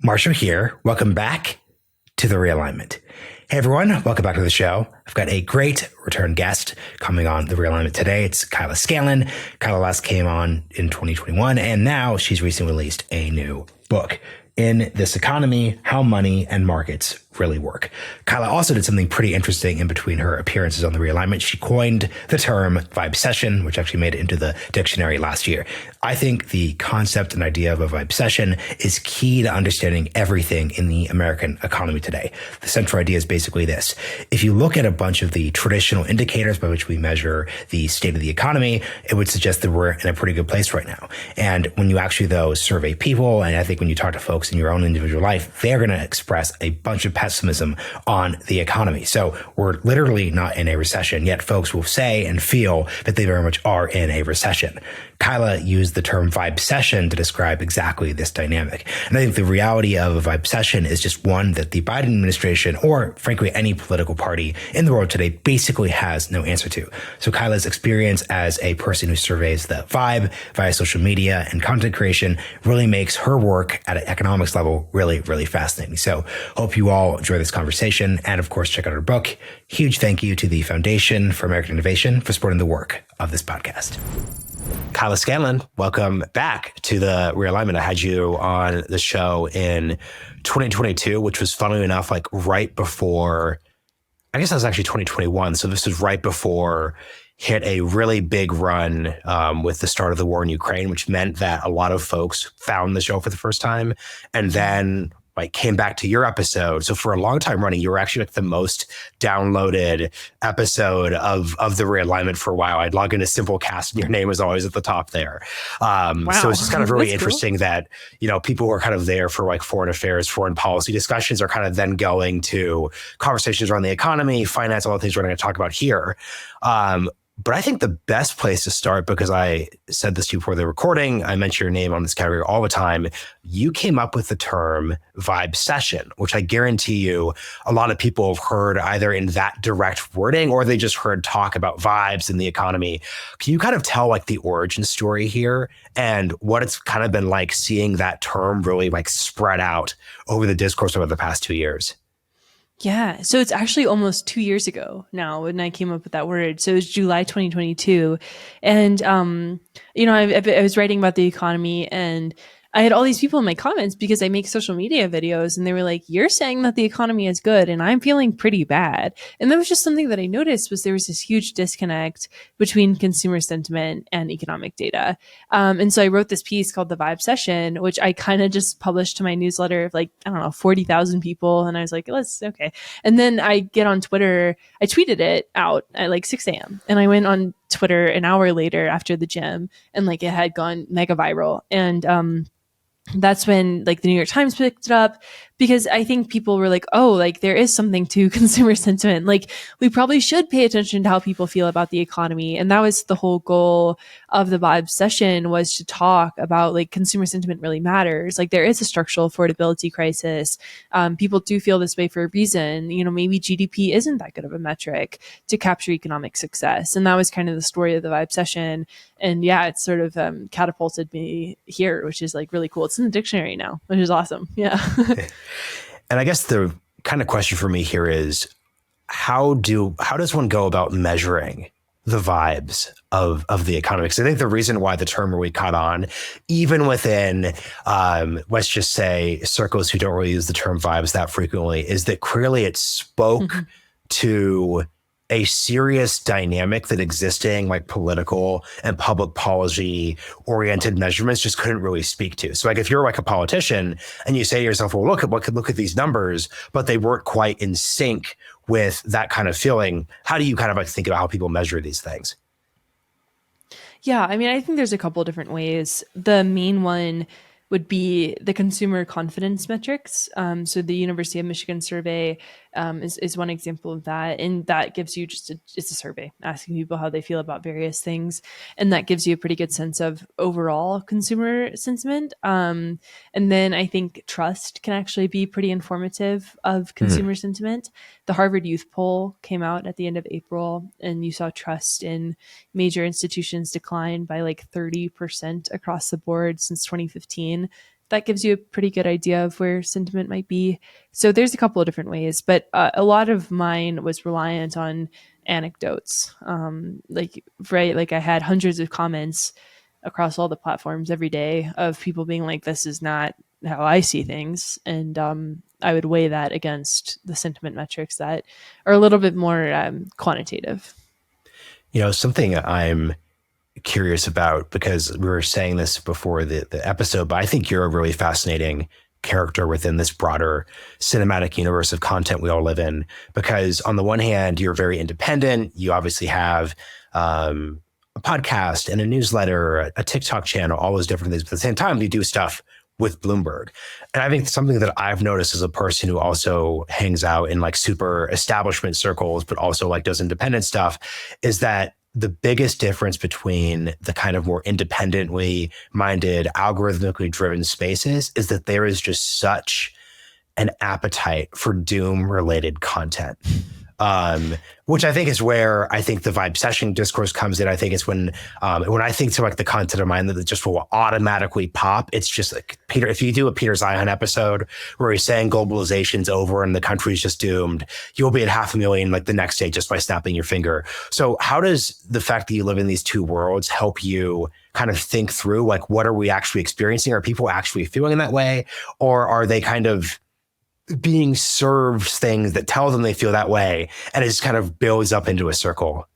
Marshall here. Welcome back to the Realignment. Hey everyone, welcome back to the show. I've got a great return guest coming on the Realignment today. It's Kyla Scanlon. Kyla last came on in 2021, and now she's recently released a new book, In This Economy, How Money and Markets Really Work. Kyla also did something pretty interesting in between her appearances on the Realignment. She coined the term Vibecession, which actually made it into the dictionary last year. I think the concept and idea of a Vibecession is key to understanding everything in the American economy today. The central idea is basically this. If you look at a bunch of the traditional indicators by which we measure the state of the economy, it would suggest that we're in a pretty good place right now. And when you actually, though, survey people, and I think when you talk to folks in your own individual life, they're going to express a bunch of pessimism on the economy. So we're literally not in a recession, yet folks will say and feel that they very much are in a recession. Kyla used the term Vibecession to describe exactly this dynamic. And I think the reality of a Vibecession is just one that the Biden administration, or frankly any political party in the world today, basically has no answer to. So Kyla's experience as a person who surveys the vibe via social media and content creation really makes her work at an economics level really, really fascinating. So hope you all enjoy this conversation. And of course, check out her book. Huge thank you to the Foundation for American Innovation for supporting the work of this podcast. Kyla Scanlon, welcome back to the Realignment. I had you on the show in 2022, which was funnily enough, like right before, I guess that was actually 2021. So this was right before hit a really big run with the start of the war in Ukraine, which meant that a lot of folks found the show for the first time and then like came back to your episode. So for a long time running, you were actually like the most downloaded episode of the Realignment for a while. I'd log into Simplecast and your name was always at the top there. Wow. So it's just kind of really That's interesting that, you know, people who are kind of there for like foreign affairs, foreign policy discussions are kind of then going to conversations around the economy, finance, all the things we're going to talk about here. But I think the best place to start, because I said this to you before the recording, I mention your name on this category all the time. You came up with the term Vibecession, which I guarantee you a lot of people have heard either in that direct wording or they just heard talk about vibes in the economy. Can you kind of tell like the origin story here and what it's kind of been like seeing that term really like spread out over the discourse over the past 2 years? Yeah. So it's actually almost 2 years ago now when I came up with that word. So it was July 2022. And, I was writing about the economy and I had all these people in my comments because I make social media videos and they were like, you're saying that the economy is good and I'm feeling pretty bad. And that was just something that I noticed was there was this huge disconnect between consumer sentiment and economic data. And so I wrote this piece called The Vibecession, which I kind of just published to my newsletter of like, 40,000 people. And I was like, okay. And then I get on Twitter, I tweeted it out at like 6 a.m. And I went on Twitter an hour later after the gym and like it had gone mega viral. And, that's when like the New York Times picked it up because I think people were like, oh, like there is something to consumer sentiment. Like we probably should pay attention to how people feel about the economy. And that was the whole goal of the Vibecession, was to talk about like consumer sentiment really matters. Like there is a structural affordability crisis. People do feel this way for a reason. You know, maybe GDP isn't that good of a metric to capture economic success. And that was kind of the story of the Vibecession. And yeah, it's sort of catapulted me here, which is like really cool. It's in the dictionary now, which is awesome. Yeah. And I guess the kind of question for me here is, how does one go about measuring the vibes of the economy? Because I think the reason why the term really caught on, even within, let's just say circles who don't really use the term vibes that frequently, is that clearly it spoke to a serious dynamic that existing like political and public policy oriented measurements just couldn't really speak to. So like if you're like a politician and you say to yourself, well, look at these numbers, but they weren't quite in sync with that kind of feeling, how do you kind of like think about how people measure these things? Yeah, I mean, I think there's a couple of different ways. The main one would be the consumer confidence metrics. So the University of Michigan survey is one example of that. And that gives you it's a survey asking people how they feel about various things. And that gives you a pretty good sense of overall consumer sentiment. And then I think trust can actually be pretty informative of consumer sentiment. The Harvard Youth Poll came out at the end of April, and you saw trust in major institutions decline by like 30% across the board since 2015. that gives you a pretty good idea of where sentiment might be. So there's a couple of different ways, but a lot of mine was reliant on anecdotes. Like I had hundreds of comments across all the platforms every day of people being like, this is not how I see things. And I would weigh that against the sentiment metrics that are a little bit more quantitative. Something I'm curious about, because we were saying this before the episode, but I think you're a really fascinating character within this broader cinematic universe of content we all live in. Because on the one hand, you're very independent. You obviously have a podcast and a newsletter, a TikTok channel, all those different things. But at the same time, you do stuff with Bloomberg. And I think something that I've noticed as a person who also hangs out in like super establishment circles, but also like does independent stuff, is that the biggest difference between the kind of more independently minded, algorithmically driven spaces is that there is just such an appetite for doom related content. Which I think is where I think the Vibecession discourse comes in. I think it's when I think to like the content of mine that just will automatically pop. It's just like Peter, if you do a Peter Zeihan episode where he's saying globalization's over and the country's just doomed, you'll be at 500,000 like the next day just by snapping your finger. So how does the fact that you live in these two worlds help you kind of think through like, what are we actually experiencing? Are people actually feeling in that way? Or are they kind of being served things that tell them they feel that way, and it just kind of builds up into a circle?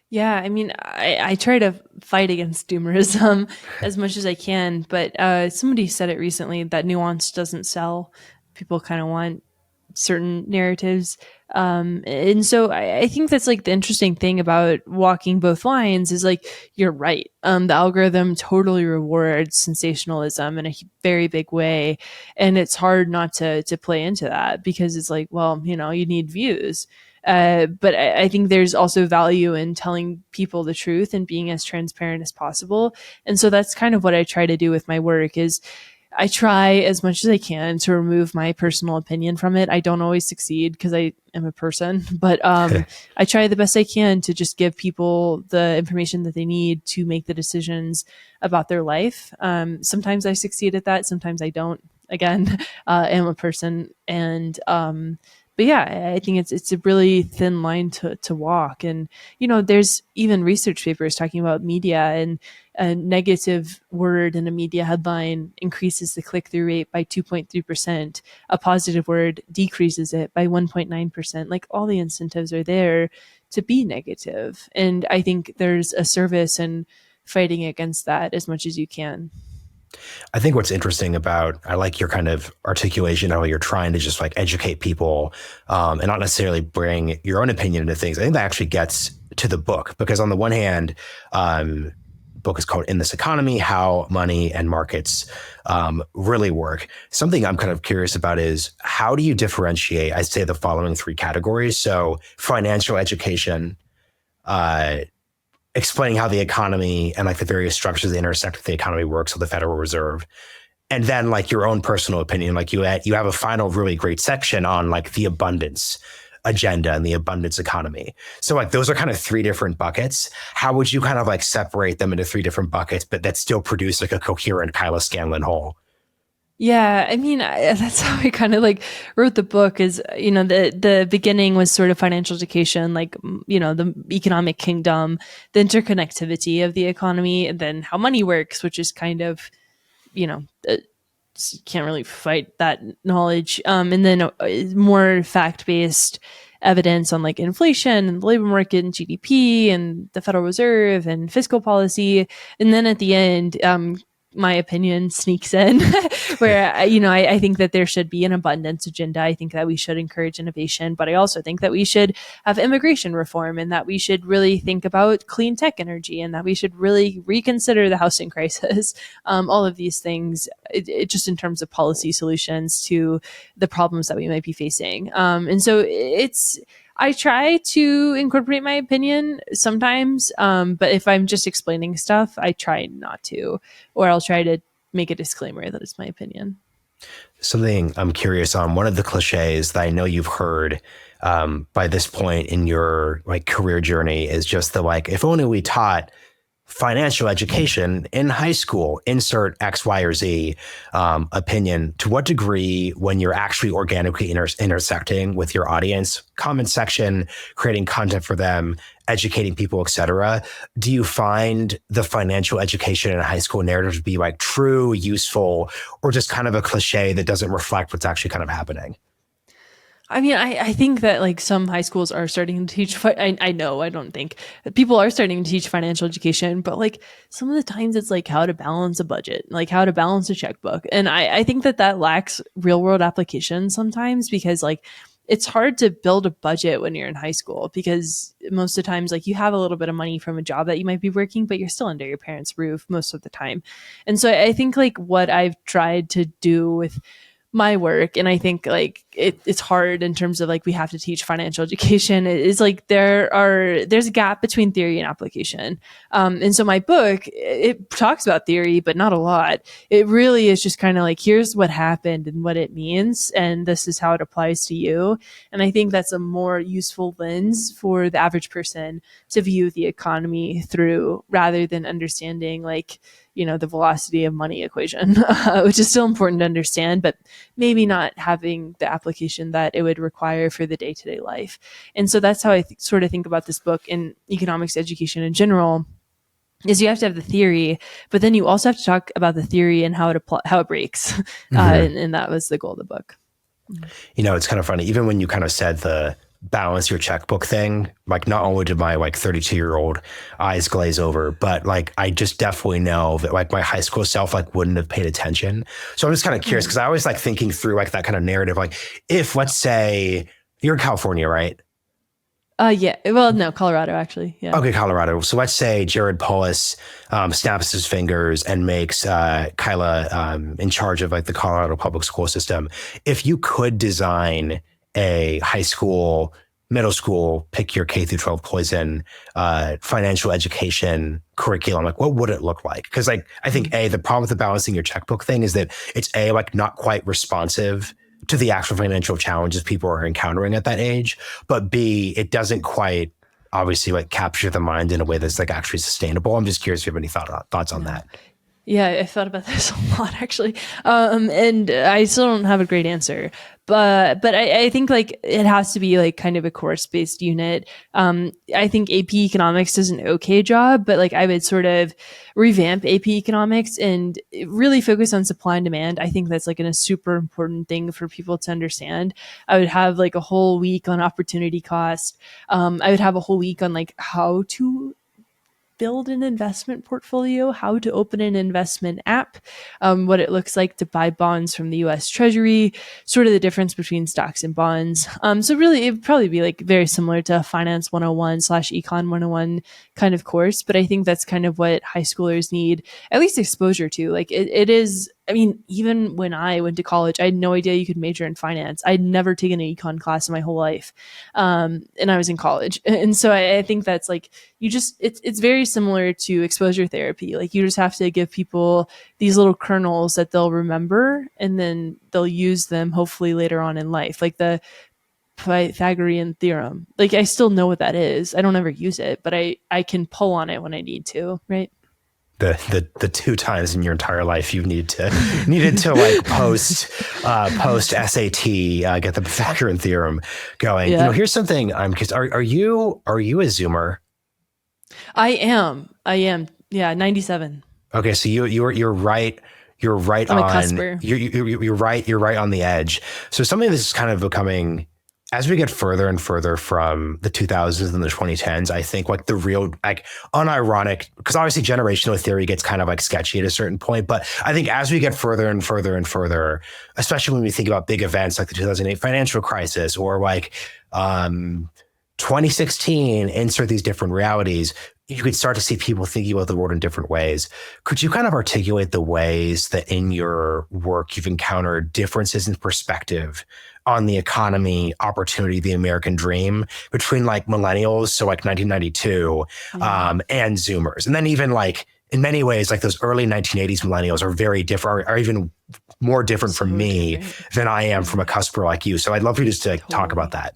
Yeah, I mean, I try to fight against doomerism as much as I can, but somebody said it recently that nuance doesn't sell. People kind of want certain narratives. And so I think that's like the interesting thing about walking both lines is like, you're right. The algorithm totally rewards sensationalism in a very big way. And it's hard not to play into that because it's like, well, you need views. But I think there's also value in telling people the truth and being as transparent as possible. And so that's kind of what I try to do with my work is I try as much as I can to remove my personal opinion from it. I don't always succeed because I am a person, but I try the best I can to just give people the information that they need to make the decisions about their life. Sometimes I succeed at that. Sometimes I don't. Again, I am a person. And but yeah, I think it's a really thin line to walk. And, there's even research papers talking about media, and a negative word in a media headline increases the click-through rate by 2.3%. A positive word decreases it by 1.9%. Like, all the incentives are there to be negative. And I think there's a service in fighting against that as much as you can. I think what's interesting I like your kind of articulation, how you're trying to just like educate people and not necessarily bring your own opinion into things. I think that actually gets to the book, because on the one hand, book is called In This Economy, How Money and Markets Really Work. Something I'm kind of curious about is, how do you differentiate, I'd say, the following three categories? So financial education, explaining how the economy and like the various structures that intersect with the economy works with the Federal Reserve. And then like your own personal opinion, like you have a final really great section on like the abundance agenda and the abundance economy. So like those are kind of three different buckets. How would you kind of like separate them into three different buckets, but that still produce like a coherent Kyla Scanlon whole? Yeah, I mean, that's how I kind of like wrote the book is, the beginning was sort of financial education, like, the economic kingdom, the interconnectivity of the economy, and then how money works, which is kind of, can't really fight that knowledge. And then more fact-based evidence on like inflation and the labor market and GDP and the Federal Reserve and fiscal policy. And then at the end, my opinion sneaks in where, I think that there should be an abundance agenda. I think that we should encourage innovation, but I also think that we should have immigration reform, and that we should really think about clean tech energy, and that we should really reconsider the housing crisis. All of these things, it just in terms of policy solutions to the problems that we might be facing. And so I try to incorporate my opinion sometimes, but if I'm just explaining stuff, I try not to, or I'll try to make a disclaimer that it's my opinion. Something I'm curious on, one of the cliches that I know you've heard by this point in your like career journey is just the like, if only we taught financial education in high school, insert X, Y, or Z opinion. To what degree, when you're actually organically intersecting with your audience, comment section, creating content for them, educating people, et cetera, do you find the financial education in a high school narrative to be like true, useful, or just kind of a cliche that doesn't reflect what's actually kind of happening? I mean, I think that like some high schools are starting to teach, I know, I don't think people are starting to teach financial education, but like some of the times it's like how to balance a budget, like how to balance a checkbook. And I think that that lacks real world application sometimes, because like it's hard to build a budget when you're in high school, because most of the times like you have a little bit of money from a job that you might be working, but you're still under your parents' roof most of the time. And so I think like what I've tried to do with my work, and I think like it's hard in terms of like we have to teach financial education, is like there's a gap between theory and application, and so my book, it talks about theory but not a lot. It really is just kind of like, here's what happened and what it means, and this is how it applies to you. And I think that's a more useful lens for the average person to view the economy through, rather than understanding like, you know, the velocity of money equation, which is still important to understand, but maybe not having the application that it would require for the day-to-day life. And so that's how I sort of think about this book in economics education in general, is you have to have the theory, but then you also have to talk about the theory and how it breaks. And that was the goal of the book. You know, it's kind of funny. Even when you kind of said the balance your checkbook thing, like not only did my like 32-year-old eyes glaze over, but like I just definitely know that like my high school self like wouldn't have paid attention. So I'm just kind of curious, because I always like thinking through like that kind of narrative. Like if, let's say, you're in California, right? Yeah. Well, no, Colorado actually. Yeah. Okay, Colorado. So let's say Jared Polis snaps his fingers and makes Kyla in charge of like the Colorado public school system. If you could design a high school, middle school, pick your K through 12 poison, financial education curriculum, like what would it look like? Because like I think the problem with the balancing your checkbook thing is that it's like not quite responsive to the actual financial challenges people are encountering at that age, but B, it doesn't quite obviously like capture the mind in a way that's like actually sustainable. I'm just curious if you have any thoughts on that. Yeah, I thought about this a lot actually, and I still don't have a great answer. But I think like it has to be like kind of a course based unit. I think AP Economics does an okay job, but like I would sort of revamp AP Economics and really focus on supply and demand. I think that's like a super important thing for people to understand. I would have like a whole week on opportunity cost. I would have a whole week on like how to build an investment portfolio, how to open an investment app, what it looks like to buy bonds from the US Treasury, sort of the difference between stocks and bonds. So really, it would probably be like very similar to a Finance 101 / Econ 101 kind of course. But I think that's kind of what high schoolers need at least exposure to. Like it is, I mean, even when I went to college, I had no idea you could major in finance. I'd never taken an econ class in my whole life. And I was in college. And so I think that's like, it's very similar to exposure therapy. Like you just have to give people these little kernels that they'll remember, and then they'll use them hopefully later on in life. Like the Pythagorean theorem. Like I still know what that is. I don't ever use it, but I can pull on it when I need to, right? The two times in your entire life you needed to like post SAT, get the Pythagorean theorem going. Yeah. You know, here's something I'm curious. Are you a Zoomer? I am. Yeah, 97. Okay, so you're right. You're right I'm on. A cusper. You're right on the edge. So something that's kind of becoming, as we get further and further from the 2000s and the 2010s, I think like the real, like unironic, because obviously generational theory gets kind of like sketchy at a certain point. But I think as we get further and further and further, especially when we think about big events like the 2008 financial crisis or like 2016, insert these different realities, you could start to see people thinking about the world in different ways. Could you kind of articulate the ways that in your work you've encountered differences in perspective on the economy, opportunity, the American dream between like millennials, so like 1992, and Zoomers? And then even like in many ways, like those early 1980s millennials are very different, are even more different from me than I am from a cusper like you. So I'd love for you just to talk about that.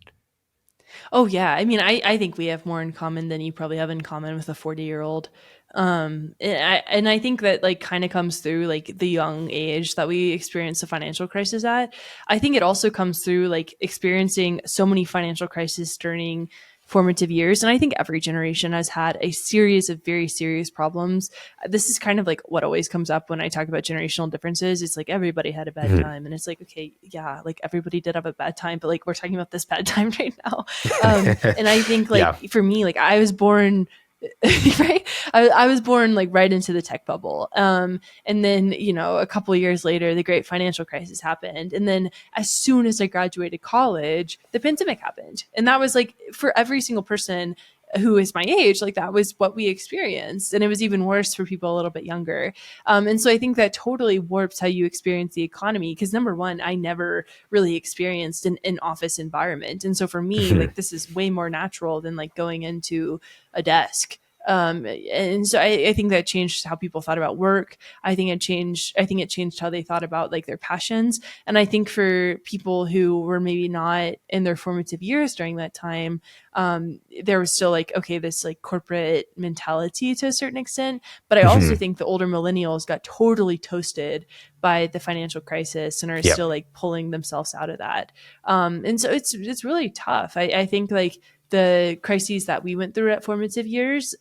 Oh, yeah. I mean, I think we have more in common than you probably have in common with a 40-year-old. And I think that like kind of comes through like the young age that we experienced the financial crisis at. I think it also comes through like experiencing so many financial crises during formative years. And I think every generation has had a series of very serious problems. This is kind of like what always comes up when I talk about generational differences. It's like everybody had a bad time. And it's like, okay, yeah, like everybody did have a bad time, but like we're talking about this bad time right now. And I think like for me, like I was born right. I was born like right into the tech bubble. And then, you know, a couple of years later, the great financial crisis happened. And then as soon as I graduated college, the pandemic happened. And that was like for every single person who is my age, like that was what we experienced. And it was even worse for people a little bit younger. And so I think that totally warps how you experience the economy. Because number one, I never really experienced an office environment. And so for me, like this is way more natural than like going into a desk. And so I think that changed how people thought about work. I think it changed how they thought about like their passions. And I think for people who were maybe not in their formative years during that time, there was still like, okay, this like corporate mentality to a certain extent. But I also think the older millennials got totally toasted by the financial crisis and are still like pulling themselves out of that. And so it's really tough. I think like the crises that we went through at formative years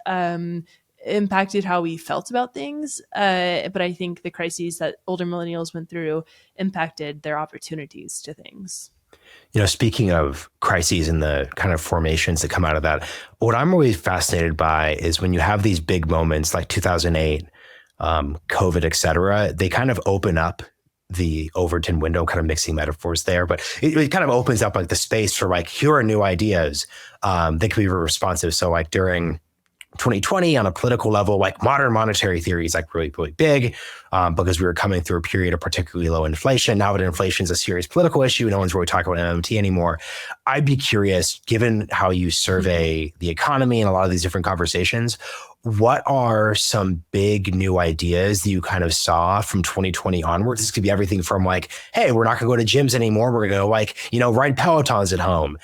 impacted how we felt about things. But I think the crises that older millennials went through impacted their opportunities to things. You know, speaking of crises and the kind of formations that come out of that, what I'm always fascinated by is when you have these big moments like 2008, COVID, et cetera, they kind of open up the Overton window, kind of mixing metaphors there, but it kind of opens up like the space for like, here are new ideas that can be responsive. So like during 2020 on a political level, like modern monetary theory is like really, really big because we were coming through a period of particularly low inflation. Now that inflation is a serious political issue, no one's really talking about MMT anymore. I'd be curious, given how you survey the economy and a lot of these different conversations, what are some big new ideas that you kind of saw from 2020 onwards? This could be everything from like, hey, we're not going to go to gyms anymore. We're going to go like, you know, ride Pelotons at home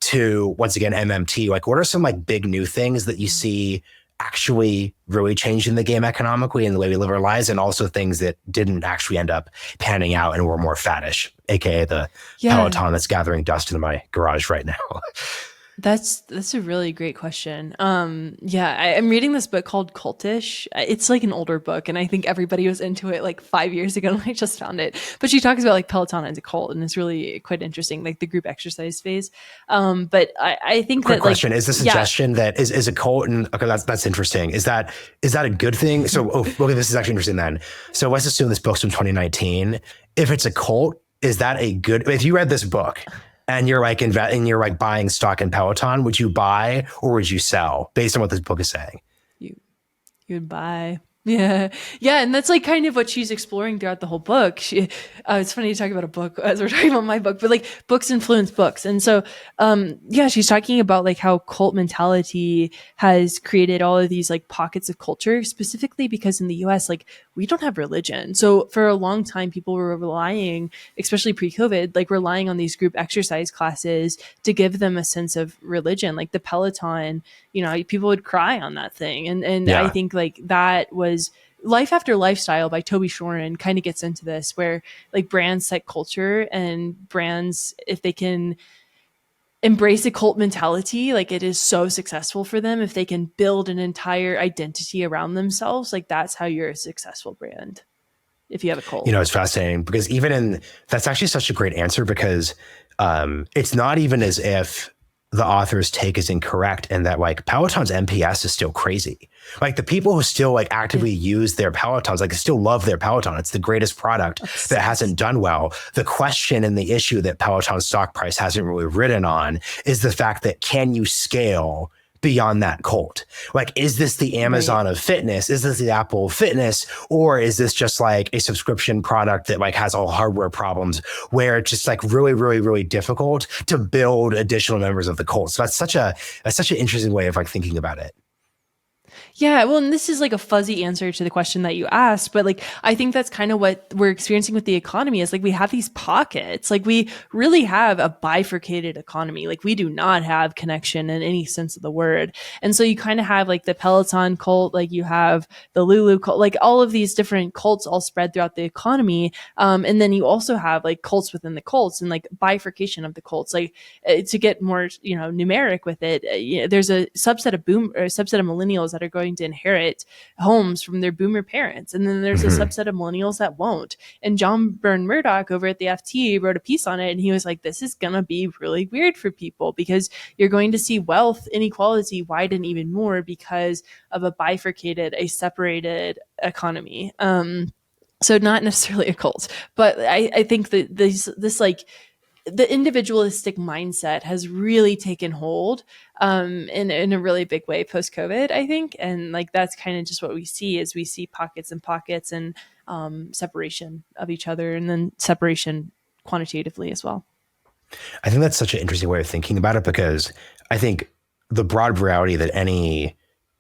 to, once again, MMT. Like, what are some like big new things that you see actually really changing the game economically and the way we live our lives, and also things that didn't actually end up panning out and were more faddish, aka the Peloton that's gathering dust in my garage right now? That's a really great question. I'm reading this book called Cultish. It's like an older book, and I think everybody was into it like 5 years ago when I just found it. But she talks about like Peloton as a cult, and it's really quite interesting, like the group exercise phase. But I think Quick that question: like, is the suggestion that is a cult? And okay, that's interesting. Is that a good thing? So okay, this is actually interesting then. So let's assume this book's from 2019. If it's a cult, is that a good? If you read this book and you're like you're like buying stock in Peloton, would you buy or would you sell based on what this book is saying? You'd buy. Yeah. And that's like kind of what she's exploring throughout the whole book. It's funny to talk about a book as we're talking about my book, but like books influence books. And so, she's talking about like how cult mentality has created all of these like pockets of culture, specifically because in the US, like we don't have religion. So for a long time, people were relying, especially pre-COVID, like relying on these group exercise classes to give them a sense of religion, like the Peloton. You know, people would cry on that thing. And I think like that was Life After Lifestyle by Toby Shorin kind of gets into this, where like brands set culture, and brands, if they can embrace a cult mentality, like it is so successful for them. If they can build an entire identity around themselves, like that's how you're a successful brand. If you have a cult. You know, it's fascinating because that's actually such a great answer, because it's not even as if the author's take is incorrect and that like Peloton's NPS is still crazy. Like the people who still like actively use their Pelotons, like still love their Peloton. It's the greatest product that hasn't done well. The question and the issue that Peloton's stock price hasn't really ridden on is the fact that can you scale beyond that cult? Like, is this the Amazon of fitness? Is this the Apple of fitness? Or is this just like a subscription product that like has all hardware problems where it's just like really, really, really difficult to build additional members of the cult? So that's such an interesting way of like thinking about it. Yeah, well, and this is like a fuzzy answer to the question that you asked, but like I think that's kind of what we're experiencing with the economy is like we have these pockets. Like we really have a bifurcated economy. Like we do not have connection in any sense of the word. And so you kind of have like the Peloton cult, like you have the Lulu cult, like all of these different cults all spread throughout the economy. And then you also have like cults within the cults and like bifurcation of the cults. Like to get more, numeric with it, there's a subset of millennials that are going to inherit homes from their boomer parents. And then there's a subset of millennials that won't. And John Byrne Murdoch over at the FT wrote a piece on it. And he was like, this is going to be really weird for people because you're going to see wealth inequality widen even more because of a separated economy. So not necessarily a cult, but I think that this like the individualistic mindset has really taken hold in a really big way post-COVID, I think. And like that's kind of just what we see is we see pockets and pockets and separation of each other and then separation quantitatively as well. I think that's such an interesting way of thinking about it because I think the broad reality that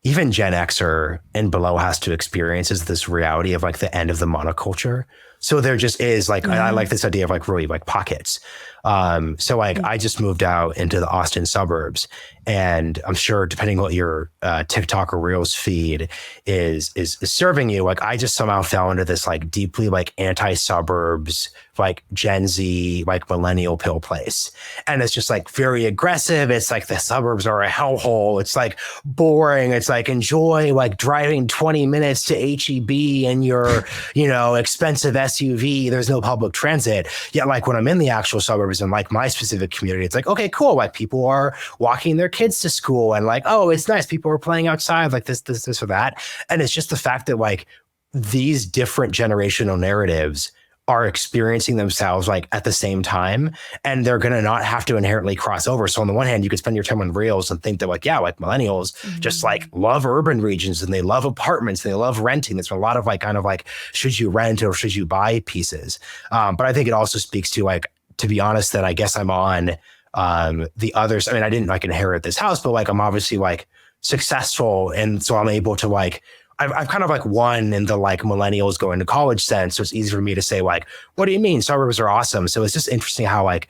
even Gen Xer and below has to experience is this reality of like the end of the monoculture. So there just is like, I like this idea of like really like pockets. So like I just moved out into the Austin suburbs and I'm sure depending on what your TikTok or Reels feed is serving you, like I just somehow fell into this like deeply like anti-suburbs, like Gen Z, like millennial pill place. And it's just like very aggressive. It's like the suburbs are a hellhole. It's like boring. It's like enjoy like driving 20 minutes to HEB and your, expensive SUV. There's no public transit. Yet like when I'm in the actual suburbs and like my specific community, it's like, okay, cool. Like people are walking their kids to school and like, oh, it's nice. People are playing outside like this or that. And it's just the fact that like these different generational narratives are experiencing themselves like at the same time and they're going to not have to inherently cross over. So on the one hand, you could spend your time on Reels and think that like, yeah, like millennials just like love urban regions and they love apartments and they love renting. There's a lot of like kind of like, should you rent or should you buy pieces? But I think it also speaks to like, to be honest, that I guess I'm on the others. I mean, I didn't like inherit this house, but like I'm obviously like successful. And so I'm able to like, I've kind of like won in the like millennials going to college sense. So it's easy for me to say like, what do you mean? Suburbs are awesome. So it's just interesting how like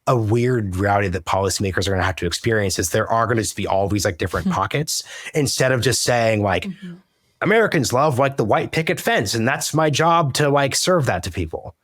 a weird reality that policymakers are going to have to experience is there are going to be all these like different pockets instead of just saying like Americans love like the white picket fence. And that's my job to like serve that to people.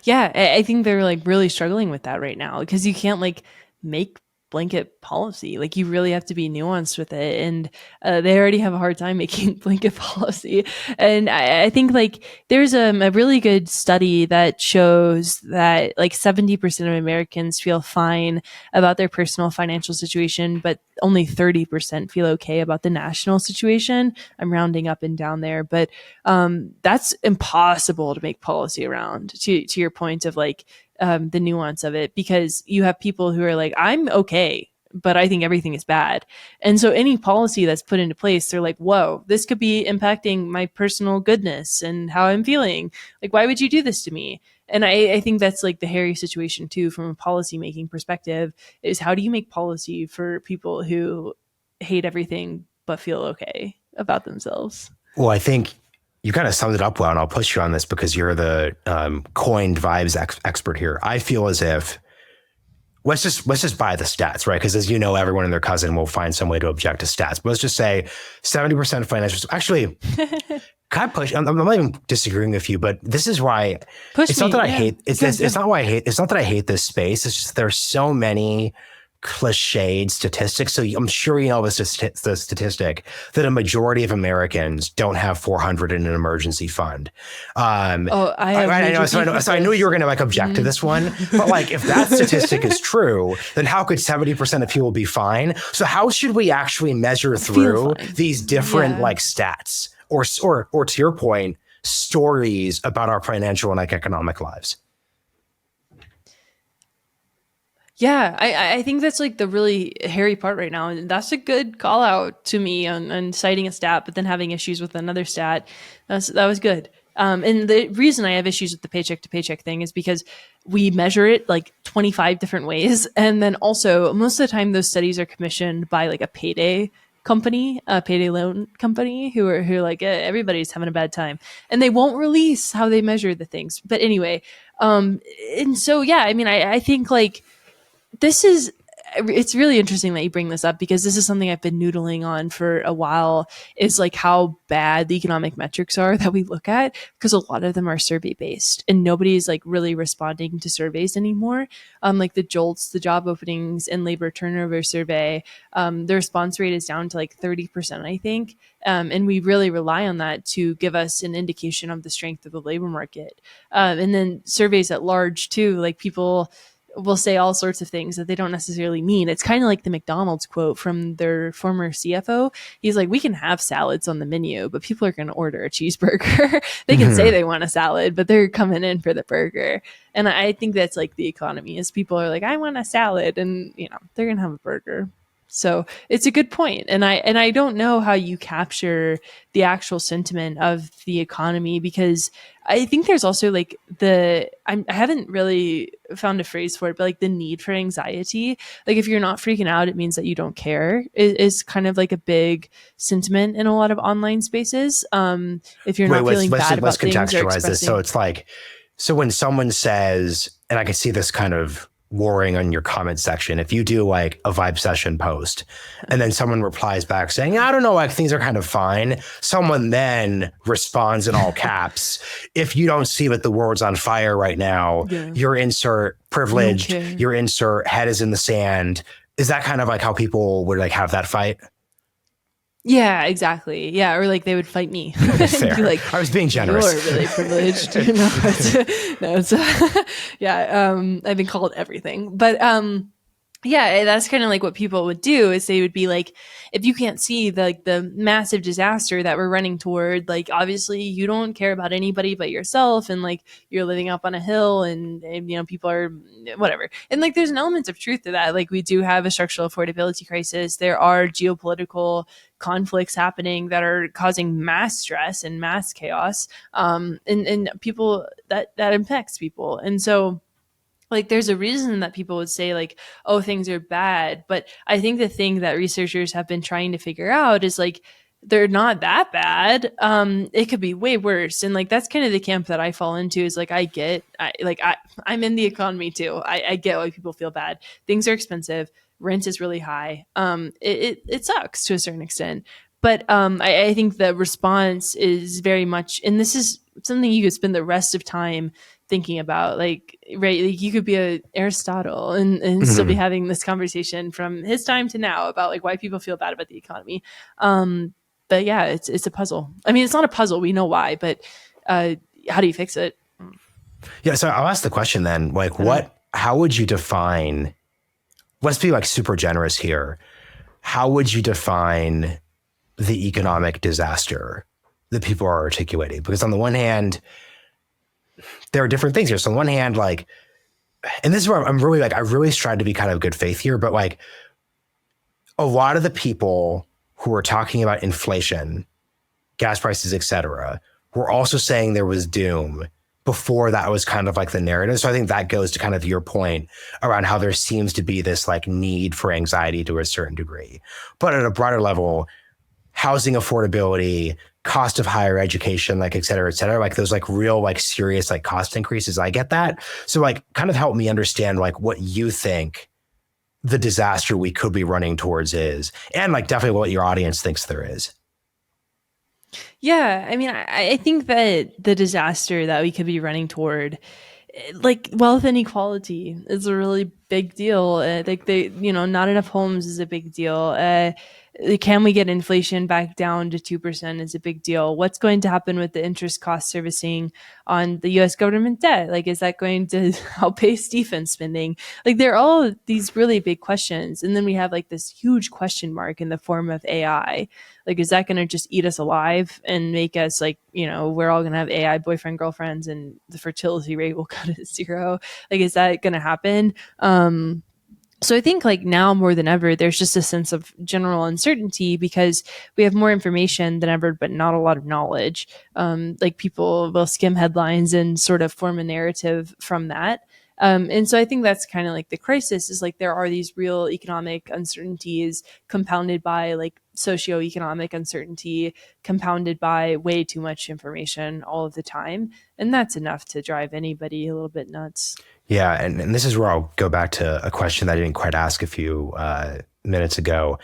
Yeah, I think they're like really struggling with that right now because you can't like make blanket policy. Like you really have to be nuanced with it. And they already have a hard time making blanket policy. And I think like there's a really good study that shows that like 70% of Americans feel fine about their personal financial situation, but only 30% feel okay about the national situation. I'm rounding up and down there, but that's impossible to make policy around to your point of like, the nuance of it, because you have people who are like, I'm okay, but I think everything is bad. And so any policy that's put into place, they're like, whoa, this could be impacting my personal goodness and how I'm feeling. Like, why would you do this to me? And I think that's like the hairy situation too, from a policy making perspective, is how do you make policy for people who hate everything but feel okay about themselves? Well, I think you kind of summed it up well, and I'll push you on this because you're the coined vibes expert here. I feel as if let's just buy the stats, right? Because as you know, everyone and their cousin will find some way to object to stats. But let's just say 70% of financial. Actually, can I push? I'm not even disagreeing with you, but this is why it's not that I hate. It's not why I hate. It's not that I hate this space. It's just there's so many cliched statistics. So I'm sure you know the statistic that a majority of Americans don't have 400 in an emergency fund. I know. So I knew you were going to like object to this one, but like if that statistic is true, then how could 70% of people be fine? So how should we actually measure through these different like stats or to your point, stories about our financial and like economic lives? Yeah, I think that's like the really hairy part right now. And that's a good call out to me on citing a stat, but then having issues with another stat. That was good. And the reason I have issues with the paycheck to paycheck thing is because we measure it like 25 different ways. And then also most of the time those studies are commissioned by like a payday company, a payday loan company, who are like everybody's having a bad time, and they won't release how they measure the things. But anyway, and so yeah, I mean, I think like this is it's really interesting that you bring this up, because this is something I've been noodling on for a while, is like how bad the economic metrics are that we look at, because a lot of them are survey based and nobody's like really responding to surveys anymore. Like the JOLTS, the job openings and labor turnover survey, the response rate is down to like 30%, I think. And we really rely on that to give us an indication of the strength of the labor market. And then surveys at large too, like people will say all sorts of things that they don't necessarily mean. It's kind of like the McDonald's quote from their former CFO. He's like, we can have salads on the menu, but people are going to order a cheeseburger. They can say they want a salad, but they're coming in for the burger. And I think that's like the economy, is people are like, I want a salad, and they're going to have a burger. So it's a good point. And I don't know how you capture the actual sentiment of the economy, because I think there's also like I haven't really found a phrase for it, but like the need for anxiety. Like if you're not freaking out, it means that you don't care, is kind of like a big sentiment in a lot of online spaces. If you're not feeling bad about things, let's contextualize this. So it's like, so when someone says, and I can see this kind of warring on your comment section, if you do like a Vibecession post and then someone replies back saying, I don't know, like things are kind of fine, someone then responds in all caps, if you don't see that the world's on fire right now, your insert privileged, your insert head is in the sand. Is that kind of like how people would like have that fight? Yeah, exactly. Yeah, or like they would fight me. Fair. Be like, I was being generous. You're really privileged. Yeah. I've been called everything, but yeah, that's kind of like what people would do, is they would be like, if you can't see the massive disaster that we're running toward, like obviously you don't care about anybody but yourself, and like you're living up on a hill, and people are whatever. And like there's an element of truth to that. Like we do have a structural affordability crisis. There are geopolitical conflicts happening that are causing mass stress and mass chaos, and people that impacts people. And so like there's a reason that people would say like, oh, things are bad. But I think the thing that researchers have been trying to figure out is like, they're not that bad. It could be way worse. And like, that's kind of the camp that I fall into, is like, I'm in the economy too. I get why people feel bad. Things are expensive. Rent is really high. It sucks to a certain extent. But I think the response is very much, and this is something you could spend the rest of time thinking about, like, right, like you could be a Aristotle and still be having this conversation from his time to now about like why people feel bad about the economy. But yeah, it's a puzzle. I mean, it's not a puzzle. We know why, but how do you fix it? Yeah. So I'll ask the question then, like how would you define, let's be like super generous here. How would you define the economic disaster that people are articulating? Because on the one hand, there are different things here. So on one hand, like, and this is where I'm really like, I really tried to be kind of good faith here, but like a lot of the people who are talking about inflation, gas prices, et cetera, were also saying there was doom before that was kind of like the narrative. So I think that goes to kind of your point around how there seems to be this like need for anxiety to a certain degree. But at a broader level, housing affordability, cost of higher education, like et cetera, like those like real, like serious, like cost increases. I get that. So like kind of help me understand like what you think the disaster we could be running towards is, and like definitely what your audience thinks there is. Yeah. I mean, I think that the disaster that we could be running toward, like wealth inequality, is a really big deal. Like not enough homes is a big deal. Can we get inflation back down to 2% is a big deal. What's going to happen with the interest cost servicing on the U.S. government debt? Like, is that going to outpace defense spending? Like, they're all these really big questions. And then we have like this huge question mark in the form of AI. Like, is that going to just eat us alive and make us like, we're all going to have AI boyfriend, girlfriends, and the fertility rate will go to zero? Like, is that going to happen? So I think like now more than ever, there's just a sense of general uncertainty because we have more information than ever, but not a lot of knowledge. Like people will skim headlines and sort of form a narrative from that. And so I think that's kind of like the crisis is like there are these real economic uncertainties compounded by like socioeconomic uncertainty, compounded by way too much information all of the time. And that's enough to drive anybody a little bit nuts. Yeah, and this is where I'll go back to a question that I didn't quite ask a few minutes ago.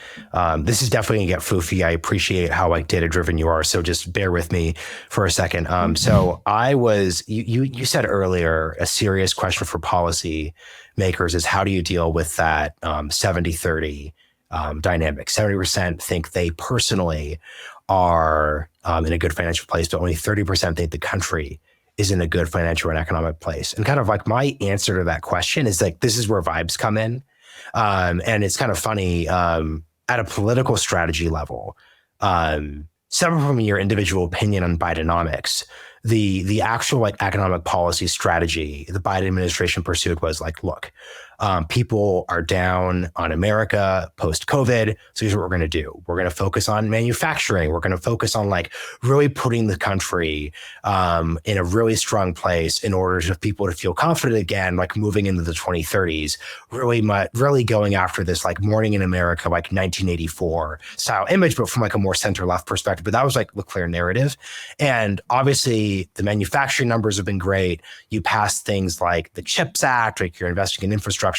This is definitely gonna get foofy. I appreciate how like data driven you are, so just bear with me for a second. So you said earlier a serious question for policy makers is how do you deal with that 70-30 dynamic? 70% think they personally are in a good financial place, but only 30% think the country is in a good financial and economic place. And kind of like my answer to that question is like, this is where vibes come in. And it's kind of funny at a political strategy level, separate from your individual opinion on Bidenomics, the actual like economic policy strategy the Biden administration pursued was like, look, people are down on America post-COVID. So here's what we're going to do. We're going to focus on manufacturing. We're going to focus on like really putting the country in a really strong place in order for people to feel confident again, like moving into the 2030s, really going after this like Morning in America, like 1984 style image, but from like a more center left perspective. But that was like the clear narrative. And obviously the manufacturing numbers have been great. You passed things like the CHIPS Act, like you're investing in infrastructure,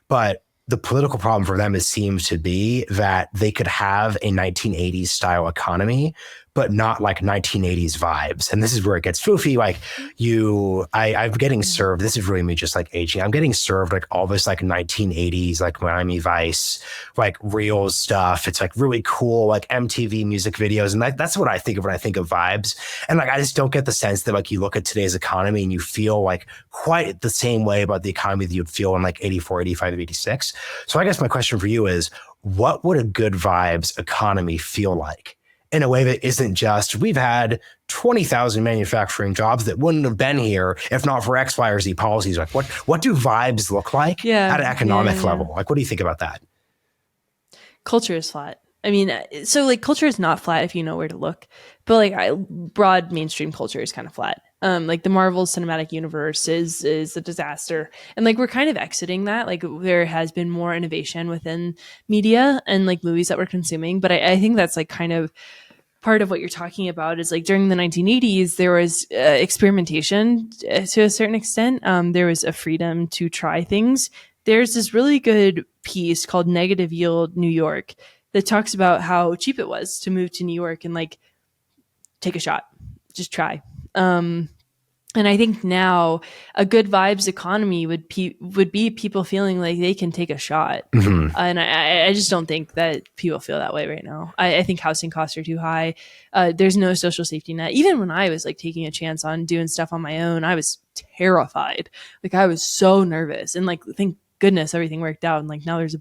but the political problem for them seems to be that they could have a 1980s style economy, but not like 1980s vibes. And this is where it gets foofy. Like I'm getting served. This is really me just like aging. I'm getting served like all this like 1980s, like Miami Vice, like real stuff. It's like really cool, like MTV music videos. And that's what I think of when I think of vibes. And like, I just don't get the sense that like you look at today's economy and you feel like quite the same way about the economy that you'd feel in like 84, 85, 86. So I guess my question for you is, what would a good vibes economy feel like? In a way that isn't just, we've had 20,000 manufacturing jobs that wouldn't have been here if not for X, Y, or Z policies. Like what do vibes look like at an economic level? Like, what do you think about that? Culture is flat. I mean, so like culture is not flat if you know where to look, but like broad mainstream culture is kind of flat. Like the Marvel Cinematic Universe is a disaster, and like we're kind of exiting that. Like there has been more innovation within media and like movies that we're consuming, but I think that's like kind of part of what you're talking about is like during the 1980s there was experimentation to a certain extent. There was a freedom to try things. There's this really good piece called Negative Yield New York that talks about how cheap it was to move to New York and like take a shot, just try. And I think now a good vibes economy would be people feeling like they can take a shot. Mm-hmm. And I just don't think that people feel that way right now. I think housing costs are too high. There's no social safety net. Even when I was like taking a chance on doing stuff on my own, I was terrified. Like I was so nervous, and like thank goodness everything worked out. And like now there's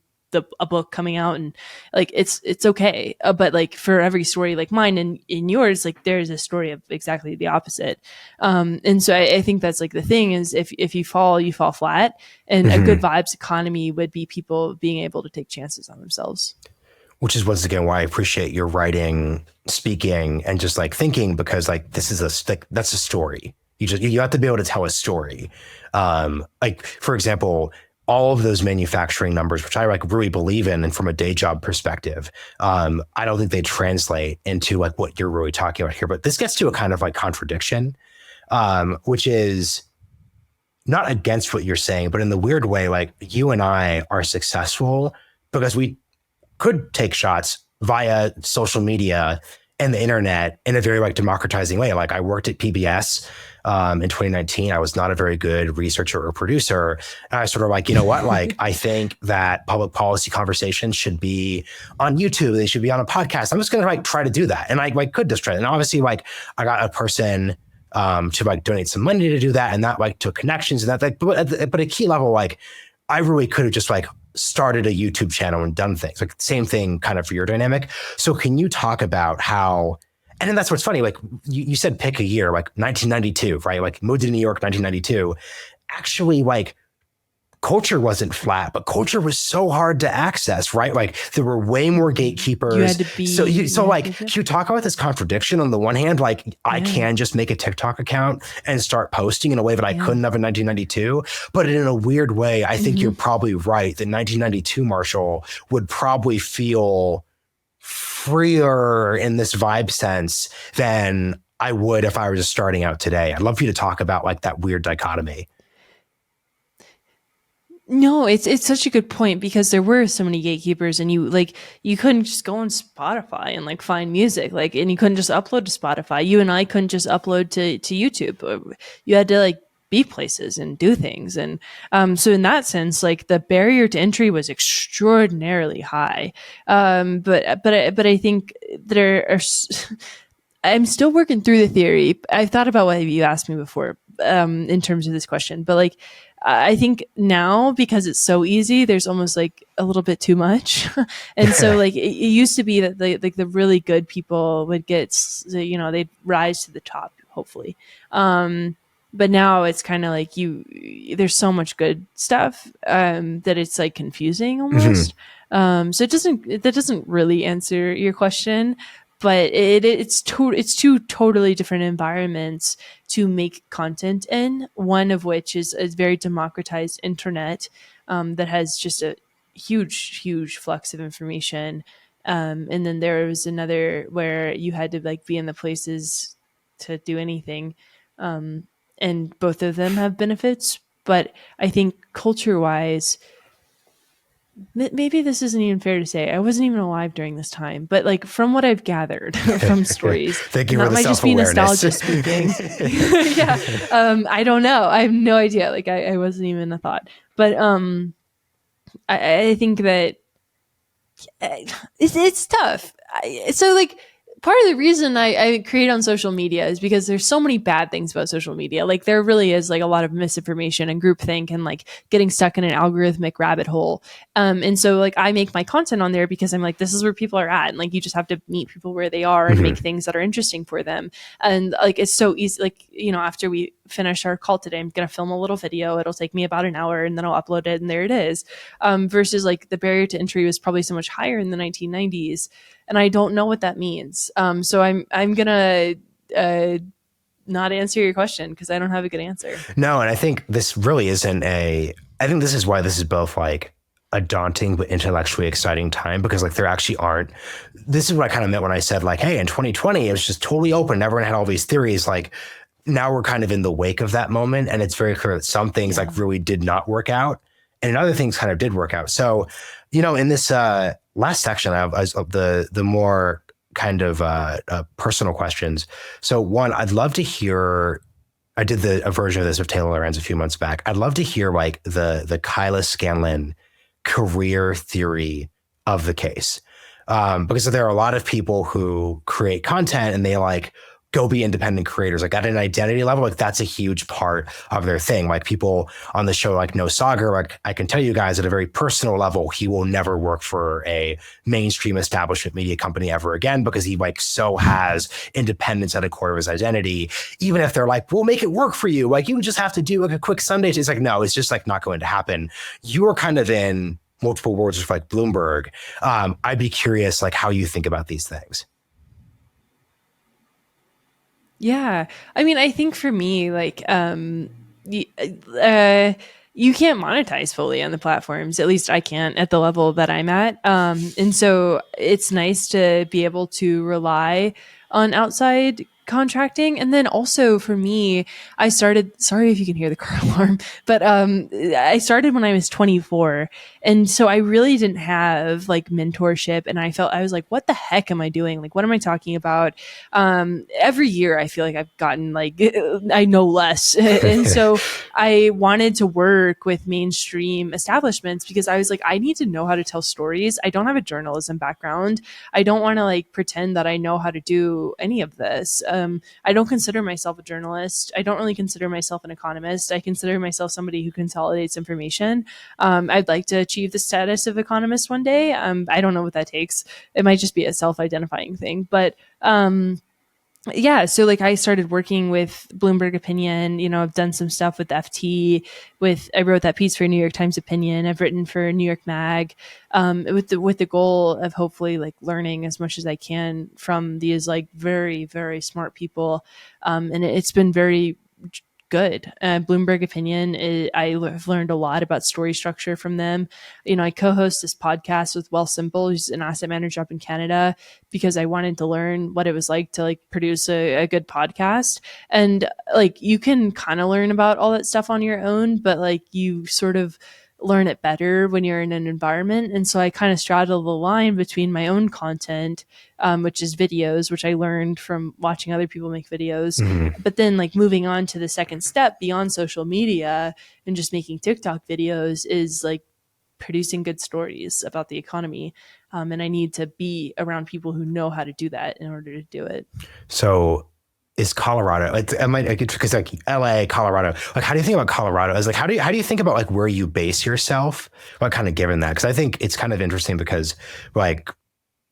a book coming out, and like it's okay, but like for every story like mine and in yours, like there's a story of exactly the opposite. And so I think that's like the thing is if you fall flat, and mm-hmm. a good vibes economy would be people being able to take chances on themselves. Which is once again why I appreciate your writing, speaking, and just like thinking, because like this is that's a story. You have to be able to tell a story. Like for example, all of those manufacturing numbers, which I like really believe in, and from a day job perspective, I don't think they translate into like what you're really talking about here. But this gets to a kind of like contradiction, which is not against what you're saying, but in the weird way, like you and I are successful because we could take shots via social media and the internet in a very like democratizing way. Like I worked at PBS in 2019. I was not a very good researcher or producer. And I sort of like, you know what, like I think that public policy conversations should be on YouTube. They should be on a podcast. I'm just going to like try to do that. And I like could just try. And obviously like I got a person to like donate some money to do that. And that like took connections and that like, but at a key level, like I really could have just like started a YouTube channel and done things like same thing kind of for your dynamic. So can you talk about how, and then that's what's funny, like you said pick a year, like 1992, right? Like moved to New York, 1992. Actually, like culture wasn't flat, but culture was so hard to access, right? Like there were way more gatekeepers. You had to be. Can you talk about this contradiction? On the one hand, like I can just make a TikTok account and start posting in a way that I couldn't have in 1992. But in a weird way, I think you're probably right that 1992 Marshall would probably feel freer in this vibe sense than I would if I were just starting out today. I'd love for you to talk about like that weird dichotomy. No, it's such a good point, because there were so many gatekeepers, and you couldn't just go on Spotify and like find music, like, and you couldn't just upload to Spotify. You and I couldn't just upload to YouTube. You had to like be places and do things, and so in that sense, like the barrier to entry was extraordinarily high. But I think there are. I'm still working through the theory. I've thought about what you asked me before in terms of this question, but like. I think now, because it's so easy, there's almost like a little bit too much. And so like it used to be that the really good people would get, they'd rise to the top, hopefully. But now it's kind of like there's so much good stuff that it's like confusing almost. So that doesn't really answer your question. But it's two totally different environments to make content in. One of which is a very democratized internet that has just a huge flux of information, and then there was another where you had to like be in the places to do anything, and both of them have benefits. But I think culture-wise, maybe this isn't even fair to say. I wasn't even alive during this time, but like from what I've gathered from stories, thank you that for the might just be self-awareness. nostalgia speaking. Yeah, I don't know. I have no idea. Like I wasn't even a thought, but I think that it's tough. So like. Part of the reason I create on social media is because there's so many bad things about social media. Like there really is like a lot of misinformation and groupthink and like getting stuck in an algorithmic rabbit hole. And so like I make my content on there because I'm like, this is where people are at. And like, you just have to meet people where they are and make things that are interesting for them. And like, it's so easy. Like, after we finish our call today, I'm going to film a little video. It'll take me about an hour and then I'll upload it. And there it is. Versus like the barrier to entry was probably so much higher in the 1990s. And I don't know what that means. So I'm gonna not answer your question because I don't have a good answer. No, and I think this really isn't I think this is why this is both like a daunting but intellectually exciting time, because like there actually aren't. This is what I kind of meant when I said like, hey, in 2020 it was just totally open. Everyone had all these theories. Like now we're kind of in the wake of that moment, and it's very clear that some things like really did not work out, and other things kind of did work out. So, in this last section of the more kind of personal questions. So one, I'd love to hear, I did a version of this with Taylor Lorenz a few months back. I'd love to hear like the Kyla Scanlon career theory of the case. Because there are a lot of people who create content and they like go be independent creators. Like at an identity level, like that's a huge part of their thing. Like people on the show, like No Sagar, like I can tell you guys at a very personal level, he will never work for a mainstream establishment media company ever again, because he like so has independence at a core of his identity. Even if they're like, we'll make it work for you. Like you just have to do like a quick Sunday. It's like, no, it's just like not going to happen. You are kind of in multiple worlds with like Bloomberg. I'd be curious like how you think about these things. Yeah. I mean, I think for me, like, you can't monetize fully on the platforms. At least I can't at the level that I'm at. And so it's nice to be able to rely on outside contracting. And then also for me, I started, sorry if you can hear the car alarm, but I started when I was 24. And so I really didn't have like mentorship. And I was like, what the heck am I doing? Like, what am I talking about? Every year I feel like I've gotten like, I know less. And so I wanted to work with mainstream establishments because I was like, I need to know how to tell stories. I don't have a journalism background. I don't want to like pretend that I know how to do any of this. I don't consider myself a journalist. I don't really consider myself an economist. I consider myself somebody who consolidates information. I'd like to achieve the status of economist one day. I don't know what that takes. It might just be a self-identifying thing, but yeah, so like I started working with Bloomberg Opinion. I've done some stuff with FT. I wrote that piece for New York Times Opinion. I've written for New York Mag, with the goal of hopefully like learning as much as I can from these like very, very smart people, and it's been very good. Bloomberg Opinion, I've learned a lot about story structure from them. I co-host this podcast with Well Simple, who's an asset manager up in Canada, because I wanted to learn what it was like to like produce a good podcast. And like you can kind of learn about all that stuff on your own, but like you sort of learn it better when you're in an environment. And so I kind of straddle the line between my own content, which is videos, which I learned from watching other people make videos, but then like moving on to the second step beyond social media and just making TikTok videos is like producing good stories about the economy. And I need to be around people who know how to do that in order to do it. So is Colorado, because like LA, Colorado, like how do you think about Colorado? Is like how do you think about like where you base yourself? Like kind of given that, because I think it's kind of interesting because like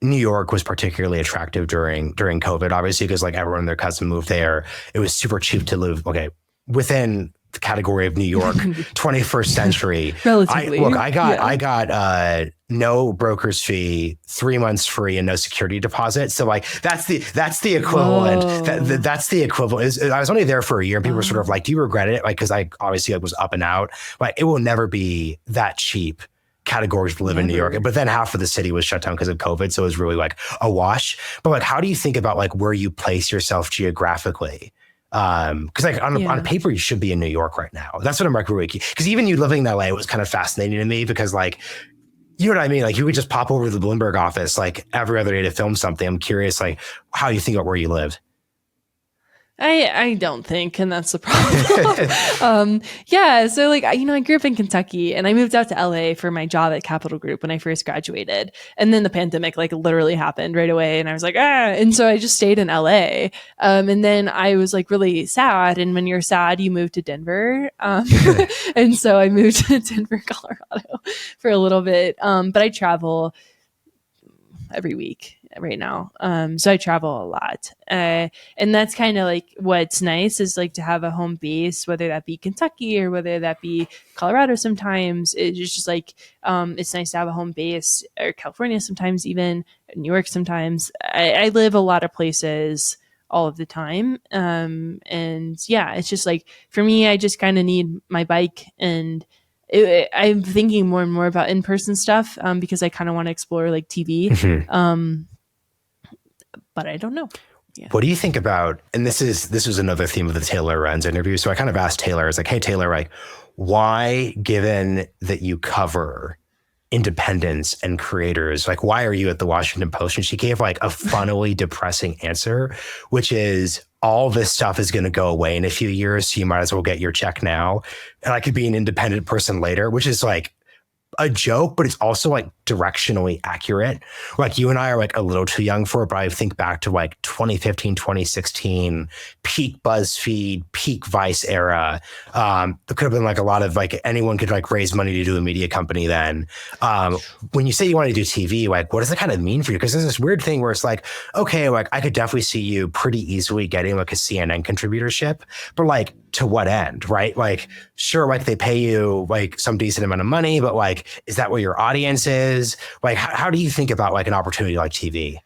New York was particularly attractive during COVID, obviously, because like everyone and their cousin moved there. It was super cheap to live. Okay, within the category of New York, 21st century. Relatively. I got no broker's fee, 3 months free, and no security deposit. So like that's the equivalent. That's the equivalent. I was only there for a year, and people were sort of like, "Do you regret it?" Like because I obviously was up and out. Like it will never be that cheap categories to live in New York. But then half of the city was shut down because of COVID, so it was really like a wash. But like, how do you think about like where you place yourself geographically? Because like on paper you should be in New York right now. That's what I'm like really, because even you living in LA was kind of fascinating to me, because like, you know what I mean? Like you would just pop over to the Bloomberg office like every other day to film something. I'm curious like how you think about where you lived. I don't think, and that's the problem. So like, I grew up in Kentucky and I moved out to LA for my job at Capital Group when I first graduated. And then the pandemic like literally happened right away. And I was like, and so I just stayed in LA. And then I was like really sad. And when you're sad, you move to Denver. And so I moved to Denver, Colorado for a little bit. But I travel every week right now. So I travel a lot. And that's kind of like what's nice is like to have a home base, whether that be Kentucky or whether that be Colorado sometimes. It's just like, it's nice to have a home base, or California sometimes, even New York sometimes. I live a lot of places all of the time. And yeah, it's just like, for me, I just kind of need my bike, and I'm thinking more and more about in-person stuff, because I kind of want to explore like TV. But I don't know. Yeah. What do you think about, and this was another theme of the Taylor Renz interview. So I kind of asked Taylor, I was like, hey, Taylor, like, why, given that you cover independence and creators, like, why are you at the Washington Post? And she gave like a funnily depressing answer, which is all this stuff is going to go away in a few years. So you might as well get your check now. And I could be an independent person later, which is like a joke, but it's also like directionally accurate. Like you and I are like a little too young for it, but I think back to like 2015, 2016, peak BuzzFeed, peak Vice era. There could have been like a lot of like anyone could like raise money to do a media company then. When you say you want to do TV, like what does that kind of mean for you? Because there's this weird thing where it's like, okay, like I could definitely see you pretty easily getting like a CNN contributorship, but like to what end, right? Like, sure, like they pay you like some decent amount of money, but like, is that what your audience is? Like, how do you think about like an opportunity like TV?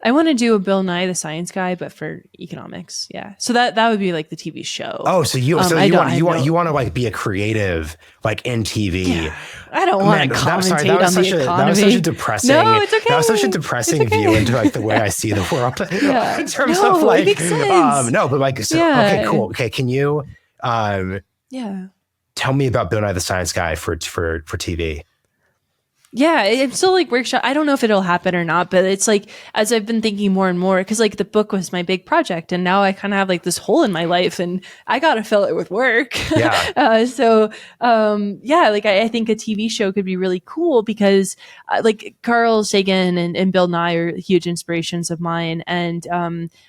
I want to do a Bill Nye the Science Guy, but for economics. Yeah. So that would be like the TV show. Oh, so you want to like be a creative like in TV. Yeah. I don't want to commentate on the economy. That was such a depressing. No, it's okay. That was such a depressing view into like the way I see the world. Yeah. In terms of like, it makes sense. No, but like, so, okay, cool. Okay, can you, tell me about Bill Nye the Science Guy for TV? Yeah, it's still like workshop. I don't know if it'll happen or not, but it's like, as I've been thinking more and more, because like the book was my big project, and now I kind of have like this hole in my life, and I got to fill it with work. Yeah. Like I think a TV show could be really cool, because like Carl Sagan and Bill Nye are huge inspirations of mine. And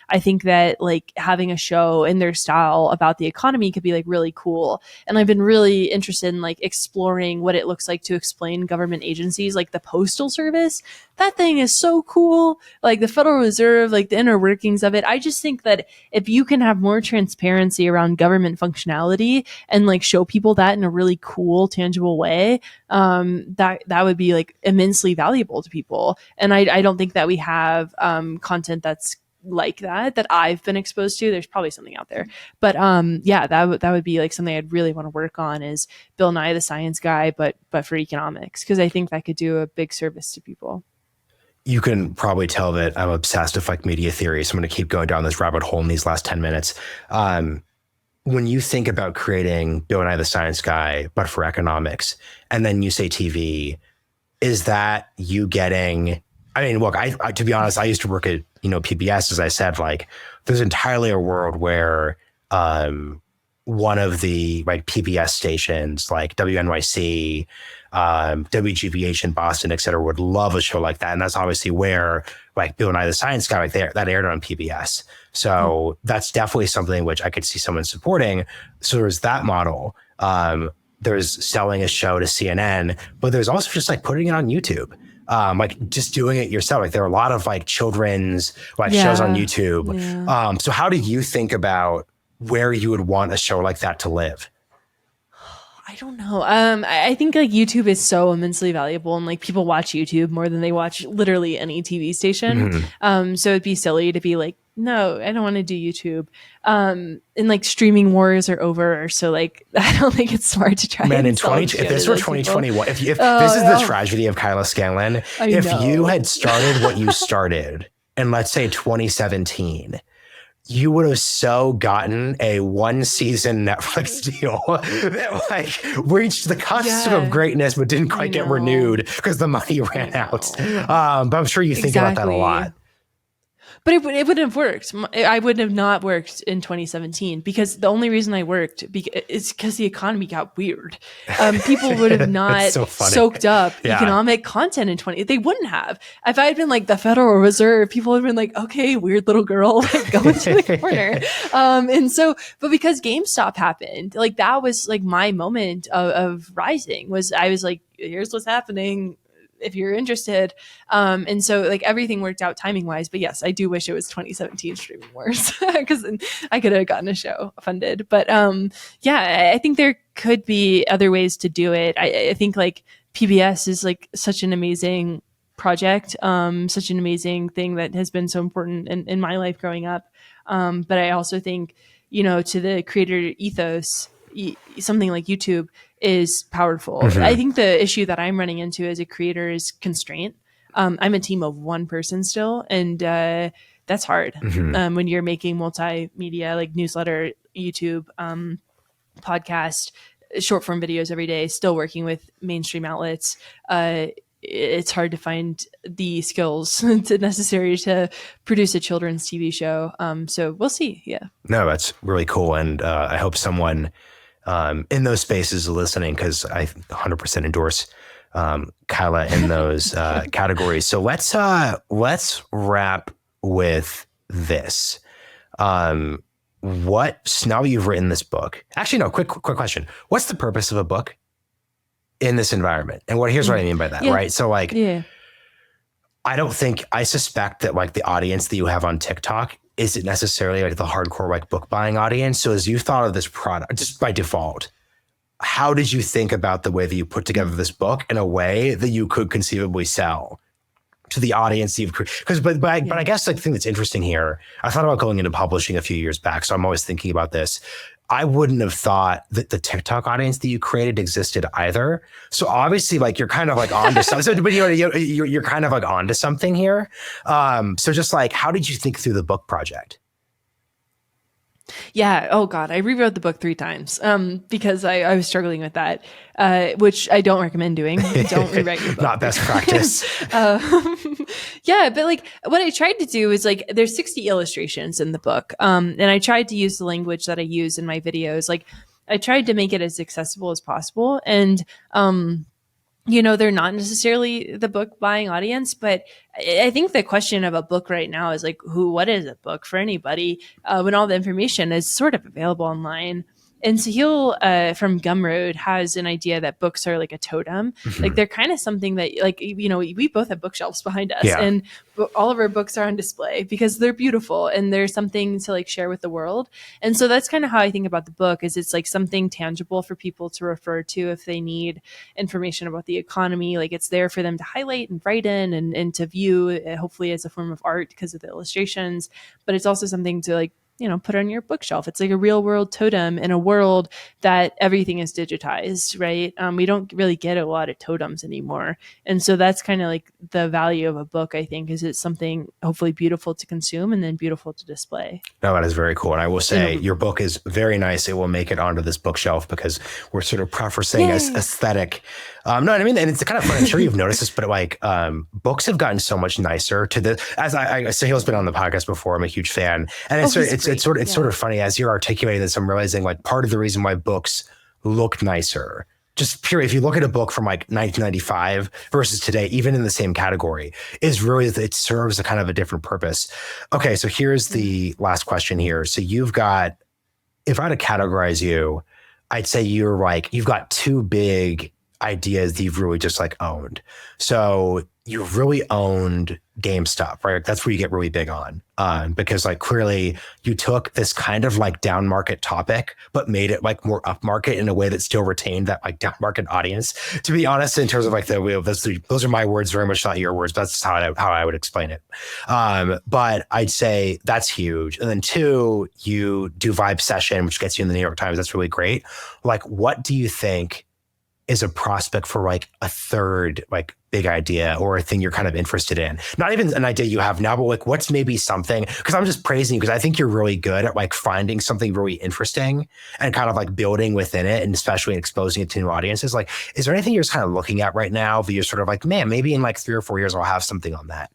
I think that like having a show in their style about the economy could be like really cool. And I've been really interested in like exploring what it looks like to explain government agencies agencies like the Postal Service. That thing is so cool. Like the Federal Reserve, like the inner workings of it. I just think that if you can have more transparency around government functionality and like show people that in a really cool, tangible way, that would be like immensely valuable to people. And I don't think that we have content that's like that I've been exposed to. There's probably something out there, but yeah, that would be like something I'd really want to work on, is Bill Nye the Science Guy, but for economics, because I think that could do a big service to people. You can probably tell that I'm obsessed with like media theory, so I'm going to keep going down this rabbit hole in these last 10 minutes. When you think about creating Bill Nye the Science Guy, but for economics, and then you say TV, is that you getting? I mean, look, I to be honest, I used to work at PBS, as I said. Like, there's entirely a world where one of the like PBS stations, like WNYC, WGBH in Boston, et cetera, would love a show like that. And that's obviously where like Bill Nye the Science Guy, like that aired on PBS. So that's definitely something which I could see someone supporting. So there's that model. There's selling a show to CNN, but there's also just like putting it on YouTube. Like just doing it yourself. Like there are a lot of like children's like shows on YouTube. Yeah. So how do you think about where you would want a show like that to live? I don't know. I think like YouTube is so immensely valuable, and like people watch YouTube more than they watch literally any TV station. Mm-hmm. So it'd be silly to be like, no, I don't want to do YouTube. And like streaming wars are over, so like I don't think it's smart to try. Man, in if this were 2021, if this is the tragedy of Kyla Scanlon, if you had started what you started in, let's say, 2017. You would have so gotten a 1-season Netflix deal that like reached the cusp of greatness, but didn't quite get renewed because the money ran out. But I'm sure you think about that a lot. But it wouldn't have worked. I would have not worked in 2017, because the only reason I worked is because the economy got weird. People would have not soaked up economic content in 20. They wouldn't have. If I had been like the Federal Reserve, people would have been like, okay, weird little girl, like, go into the corner. And so, but because GameStop happened, like that was like my moment of rising. I was like, here's what's happening, if you're interested. And so like everything worked out timing wise, but yes, I do wish it was 2017 streaming wars, because I could have gotten a show funded. But yeah, I think there could be other ways to do it. I think like PBS is like such an amazing project, such an amazing thing that has been so important in my life growing up. But I also think, to the creator ethos, something like YouTube is powerful. Mm-hmm. I think the issue that I'm running into as a creator is constraint. I'm a team of one person still, and that's hard. Mm-hmm. When you're making multimedia, like newsletter, YouTube, podcast, short form videos every day, still working with mainstream outlets. It's hard to find the skills necessary to produce a children's TV show. So we'll see. Yeah. No, that's really cool. And I hope someone in those spaces listening, because I 100% endorse Kyla in those categories. So let's wrap with this. Now you've written this book. Actually, no, quick question. What's the purpose of a book in this environment? And here's what I mean by that, right? So like, I suspect that like the audience that you have on TikTok isn't necessarily like the hardcore like book buying audience. So as you thought of this product, just by default, how did you think about the way that you put together this book in a way that you could conceivably sell to the audience you've created? But I guess the thing that's interesting here, I thought about going into publishing a few years back, so I'm always thinking about this. I wouldn't have thought that the TikTok audience that you created existed either. So obviously, like you're kind of like onto something. But you're kind of like onto something here. So just like, how did you think through the book project? Yeah. Oh God, I rewrote the book 3 times because I was struggling with that, which I don't recommend doing. Don't rewrite your book. Not best practice. Yeah, but like what I tried to do is like there's 60 illustrations in the book, and I tried to use the language that I use in my videos. Like I tried to make it as accessible as possible, and they're not necessarily the book buying audience, but I think the question of a book right now is like, what is a book for anybody when all the information is sort of available online. And so he'll from Gumroad has an idea that books are like a totem. Like they're kind of something that, like, you know, we both have bookshelves behind us, Yeah. and all of our books are on display because they're beautiful and there's something to like share with the world. And so that's kind of how I think about the book, is it's like something tangible for people to refer to if they need information about the economy. Like it's there for them to highlight and write in and to view, hopefully as a form of art because of the illustrations. But it's also something to like, you know, put on your bookshelf. It's like a real world totem in a world that everything is digitized, right? We don't really get a lot of totems anymore. And so that's kind of like the value of a book, I think, is it's something hopefully beautiful to consume and then beautiful to display. No, that is very cool. And I will say your book is very nice. It will make it onto this bookshelf because we're sort of prefacing aesthetic. No, I mean, and it's kind of fun. I'm sure you've noticed this, but like books have gotten so much nicer to the, as Sahil's been on the podcast before. I'm a huge fan. And it's sort of funny as you're articulating this, I'm realizing like part of the reason why books look nicer, just pure, if you look at a book from like 1995 versus today, even in the same category, is really, it serves a kind of a different purpose. Okay, so here's the last question here. So you've got, if I had to categorize you, I'd say you're like, you've got two big ideas that you've really just like owned. So you've really owned GameStop, right? That's where you get really big on, because like clearly you took this kind of like down market topic, but made it like more up market in a way that still retained that like down market audience. To be honest, in terms of like those are my words, very much not your words, but that's how I would explain it. But I'd say that's huge. And then two, you do Vibecession, which gets you in the New York Times. That's really great. Like, what do you think is a prospect for like a third like big idea or a thing you're kind of interested in? Not even an idea you have now, but like what's maybe something, because I'm just praising you because I think you're really good at like finding something really interesting and kind of like building within it, and especially exposing it to new audiences. Like, is there anything you're just kind of looking at right now that you're sort of like, man, maybe in like 3 or 4 years I'll have something on that?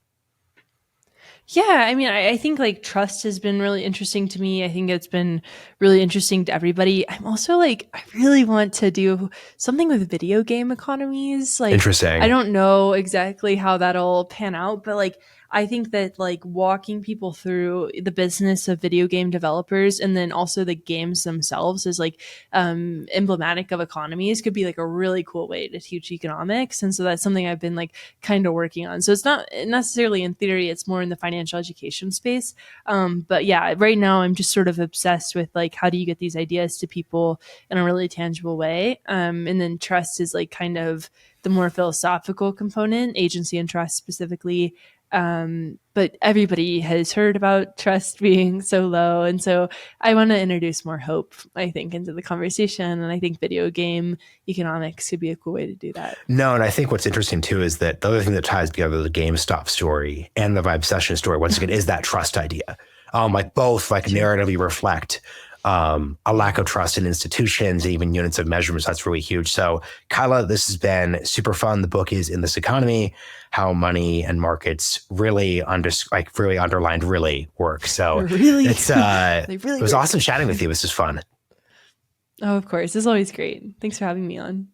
Yeah, I mean, I think like trust has been really interesting to me. I think it's been really interesting to everybody. I'm also like, I really want to do something with video game economies. Like, Interesting. I don't know exactly how that'll pan out, but like, I think that like walking people through the business of video game developers and then also the games themselves is like emblematic of economies could be like a really cool way to teach economics. And so that's something I've been like kind of working on. So it's not necessarily in theory, it's more in the financial education space. But yeah, right now I'm just sort of obsessed with like, how do you get these ideas to people in a really tangible way? And then trust is like kind of the more philosophical component, agency and trust specifically. But everybody has heard about trust being so low. And so I want to introduce more hope, I think, into the conversation. And I think video game economics could be a cool way to do that. No, and I think what's interesting too is that the other thing that ties together the GameStop story and the Vibecession story, once again, is that trust idea. Like both like narratively reflect a lack of trust in institutions, and even units of measurements. That's really huge. So Kyla, this has been super fun. The book is In This Economy, How Money and Markets really underlined really work. So really, it's it was awesome chatting with you. This is fun. Oh, of course. It's always great. Thanks for having me on.